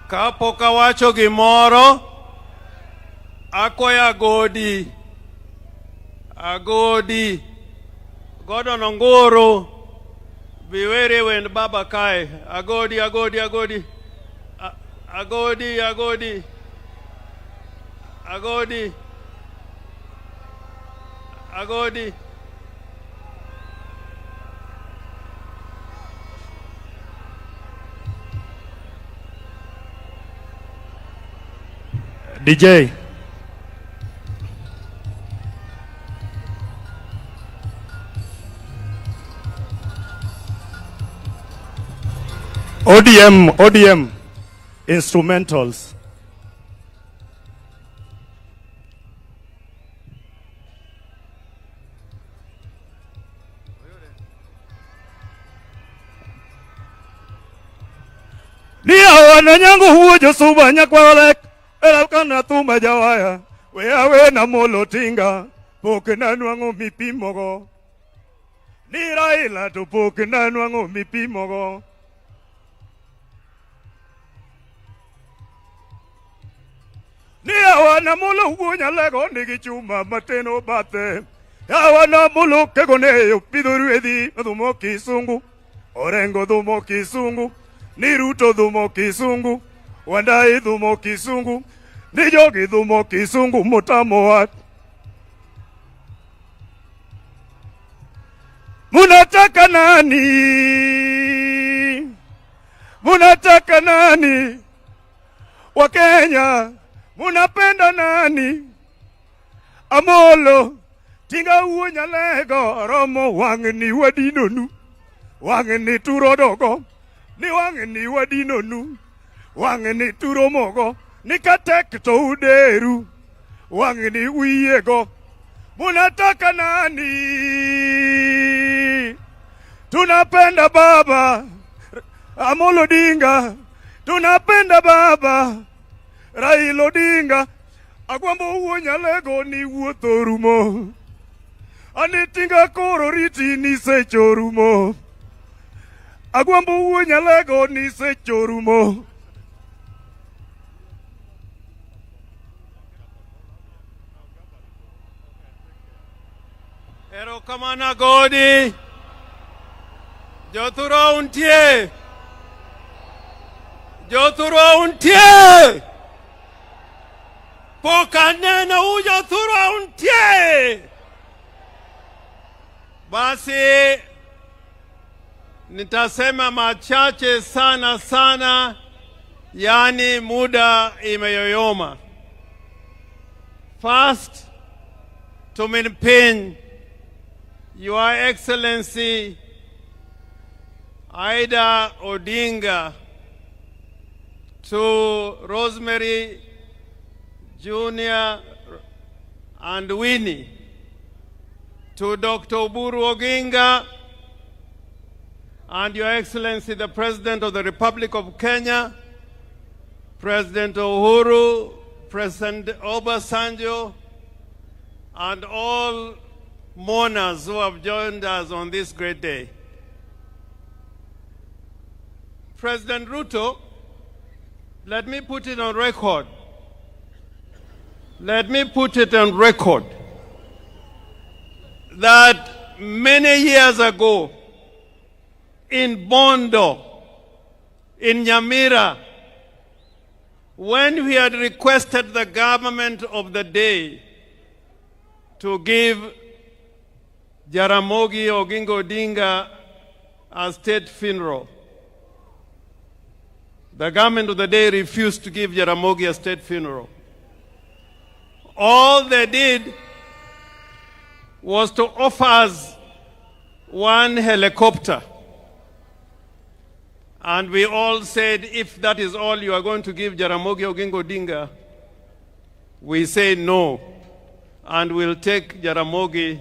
Kapok awacho gimoro, akwaya agodi, Gordon Ongoro, biwere wend baba kae, agodi, DJ. ODM instrumentals. Nia wana nyangu huo josuba nyakwalek. Ela kana tuma jawaya. We na molotinga. Poke na nuango mipimogo. Ni Raila to poke na nuango mipimogo. Ni awana mulo hunya lego nigi chuma mateno bate. Awana mulo kegoneyo piduruedi dumo kisungu. Orengo dumo kisungu. Ni Ruto dumo kisungu. Wandai dumo kisungu. Ni jogi dumo kisungu mutamo wat. Munataka nani? Munataka nani? Wakenya. Munapenda nani? Amolo. Tinga uonya lego. Romo wangeni wadinonu. Wangeni turodogo. Ni wangeni wadinonu. Wangeni turomogo. Ni katek to uderu. Wangeni uyego. Munataka nani? Tunapenda baba. Amolo Odinga. Tunapenda baba. Raila Odinga, agwambo uonya lego ni wuotho rumo. Anitinga koro riti ni secho rumo. Agwambo uonya lego ni secho rumo. Ero kamana godi. Jothuro untie. Pokanena uja thura untie. Basi nitasema machache sana, yani muda imeyoyoma. First, to maintain Your Excellency Aida Odinga, to Rosemary Junior and Winnie, to Dr. Oburu Oginga, and Your Excellency the President of the Republic of Kenya, President Uhuru, President Obasanjo, and all mourners who have joined us on this great day. President Ruto, let me put it on record. Let me put it on record that many years ago in Bondo, in Nyamira, when we had requested the government of the day to give Jaramogi Oginga Odinga a state funeral, the government of the day refused to give Jaramogi a state funeral. All they did was to offer us one helicopter. And we all said, if that is all you are going to give Jaramogi Oginga Odinga, we say no. And we'll take Jaramogi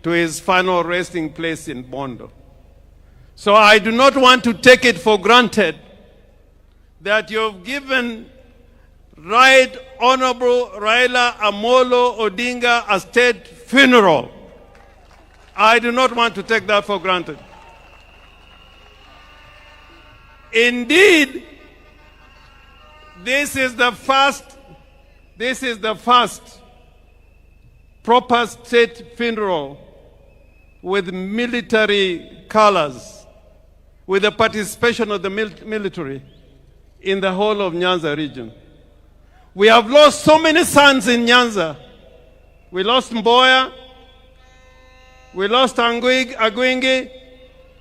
to his final resting place in Bondo. So I do not want to take it for granted that you've given Right Honorable Raila Amolo Odinga a state funeral. I do not want to take that for granted. Indeed, This is the first proper state funeral with military colors, with the participation of the military in the whole of Nyanza region. We have lost so many sons in Nyanza. We lost Mboya, we lost Agwingi,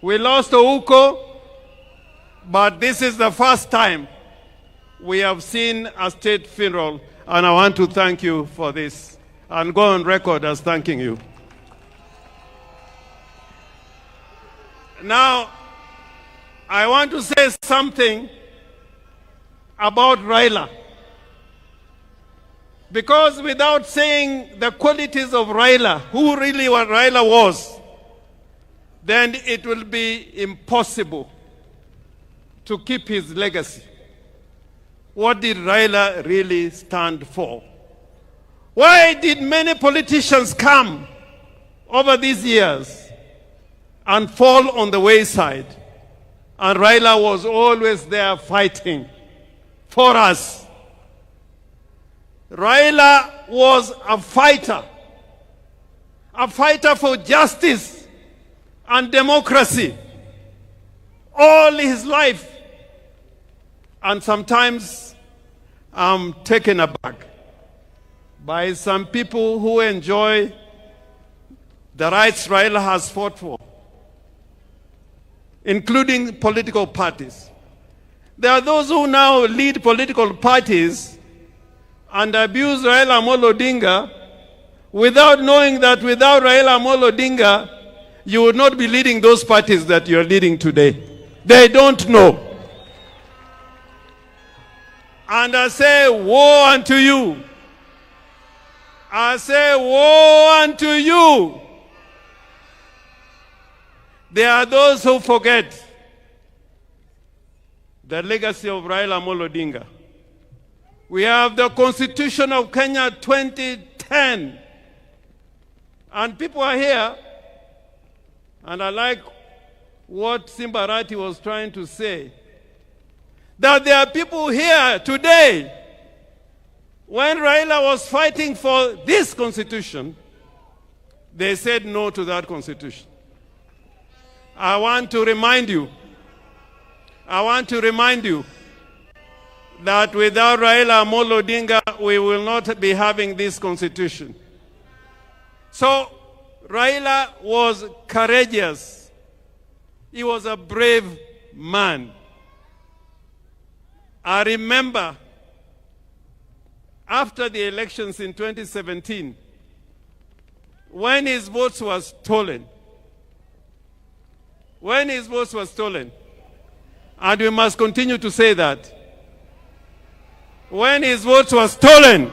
we lost Ouko, but this is the first time we have seen a state funeral, and I want to thank you for this and go on record as thanking you. Now, I want to say something about Raila, because without saying the qualities of Raila, who really what Raila was, then it will be impossible to keep his legacy. What did Raila really stand for? Why did many politicians come over these years and fall on the wayside? And Raila was always there fighting for us. Raila was a fighter for justice and democracy all his life. And sometimes I'm taken aback by some people who enjoy the rights Raila has fought for, including political parties. There are those who now lead political parties and abuse Raila Amolo Odinga without knowing that without Raila Amolo Odinga, you would not be leading those parties that you're leading today. They don't know. And I say, woe unto you. I say, woe unto you. There are those who forget the legacy of Raila Amolo Odinga. We have the Constitution of Kenya 2010. And people are here, and I like what Simbarati was trying to say, that there are people here today, when Raila was fighting for this constitution, they said no to that constitution. I want to remind you that without Raila Amolo Odinga, we will not be having this constitution. So Raila was courageous. He was a brave man. I remember after the elections in 2017, when his votes were stolen, and we must continue to say that, when his votes were stolen,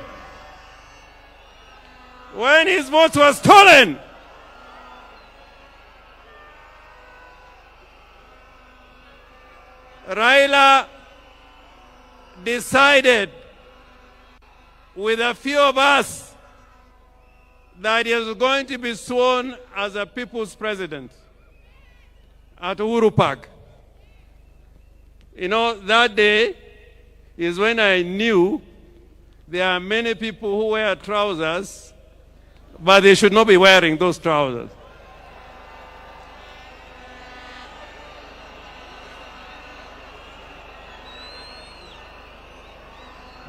Raila decided with a few of us that he was going to be sworn as a people's president at Uhuru Park. You know, that day is when I knew there are many people who wear trousers, but they should not be wearing those trousers.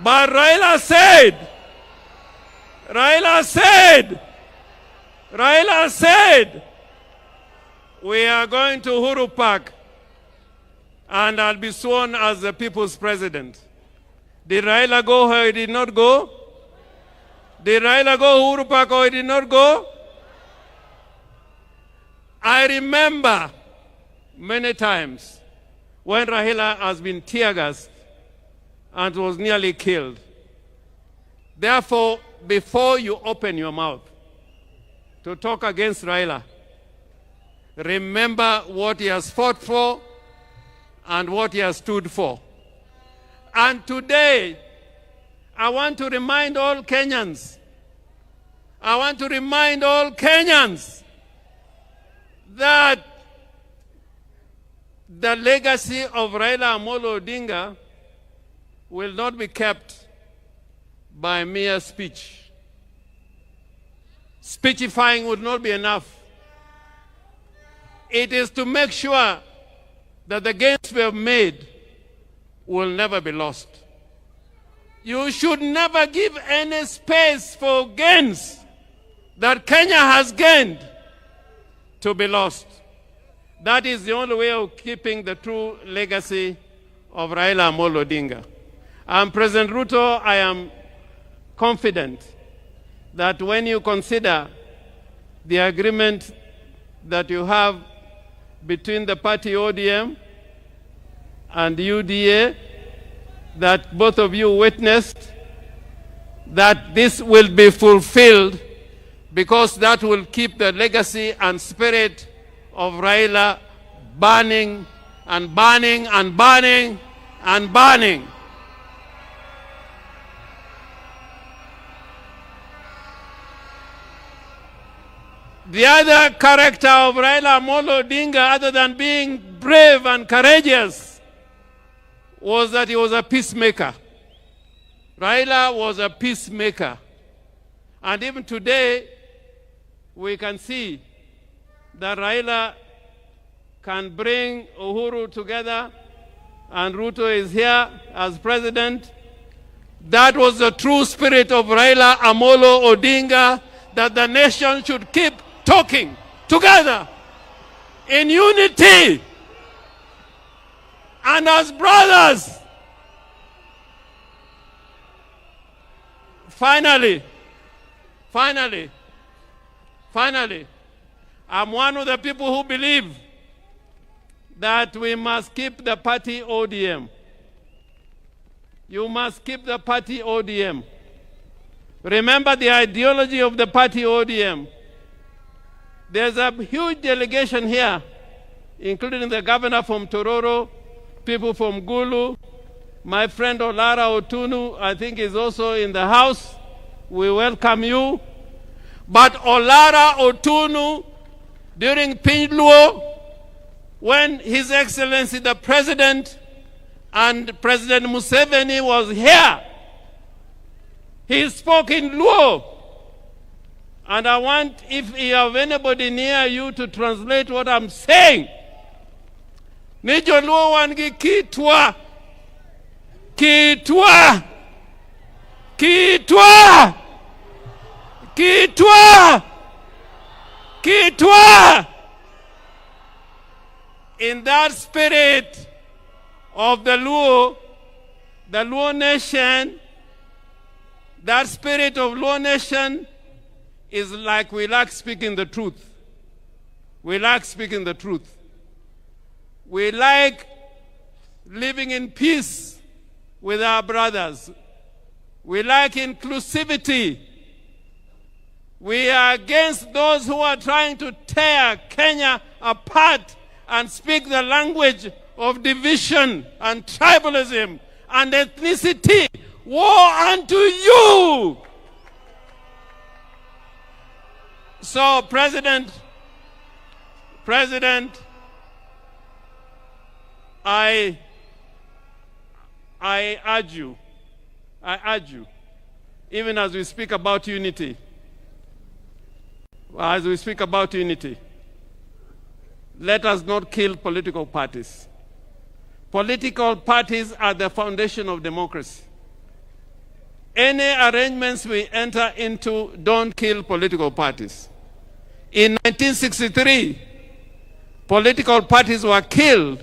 But Raila said, we are going to Uhuru Park and I'll be sworn as the people's president. Did Raila go or he did not go? Did Raila go Uhuru Park or he did not go? I remember many times when Raila has been tear-gassed and was nearly killed. Therefore, before you open your mouth to talk against Raila, remember what he has fought for and what he has stood for. And today, I want to remind all Kenyans, that the legacy of Raila Amolo Odinga will not be kept by mere speech. Speechifying would not be enough. It is to make sure that the gains we have made will never be lost. You should never give any space for gains that Kenya has gained to be lost. That is the only way of keeping the true legacy of Raila Amolo Odinga. And President Ruto, I am confident that when you consider the agreement that you have between the party ODM and the UDA, that both of you witnessed, that this will be fulfilled, because that will keep the legacy and spirit of Raila burning and burning and burning and burning. The other character of Raila Amolo Odinga, other than being brave and courageous, was that he was a peacemaker. Raila was a peacemaker. And even today, we can see that Raila can bring Uhuru together, and Ruto is here as president. That was the true spirit of Raila Amolo Odinga, that the nation should keep talking together in unity and as brothers. Finally, I'm one of the people who believe that we must keep the party ODM. You must keep the party ODM. Remember the ideology of the party ODM. There's a huge delegation here, including the governor from Tororo, people from Gulu, my friend Olara Otunu, I think, is also in the house. We welcome you. But Olara Otunu, during Pinluo, when His Excellency the President and President Museveni was here, he spoke in Luo. And I want, if you have anybody near you, to translate what I'm saying. Nijo Luo wangi kitwa. Kitwa. Kitwa. Kitwa. Kitwa. In that spirit of the Luo nation, that spirit of Luo nation is like we like speaking the truth. We like speaking the truth. We like living in peace with our brothers. We like inclusivity. We are against those who are trying to tear Kenya apart and speak the language of division and tribalism and ethnicity. Woe unto you! So, President, I urge you, even as we speak about unity, let us not kill political parties. Political parties are the foundation of democracy. Any arrangements we enter into don't kill political parties. In 1963, political parties were killed,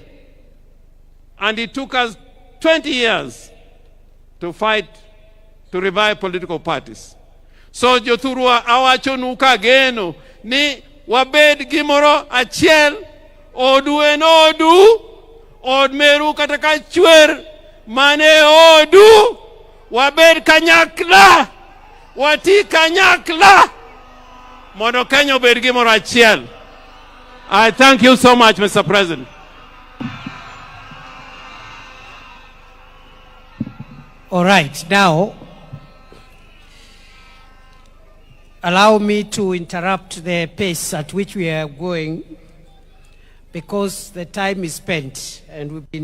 and it took us 20 years to fight to revive political parties. So jothurwa awachonuka geno ni wabed gimoro achiel odu en odu od meru kataka chwer mane odu wabed kanyakla wati kanyakla mondo Kenya obed gimoro achiel. I thank you so much, Mr. President. All right, now allow me to interrupt the pace at which we are going, because the time is spent and we've been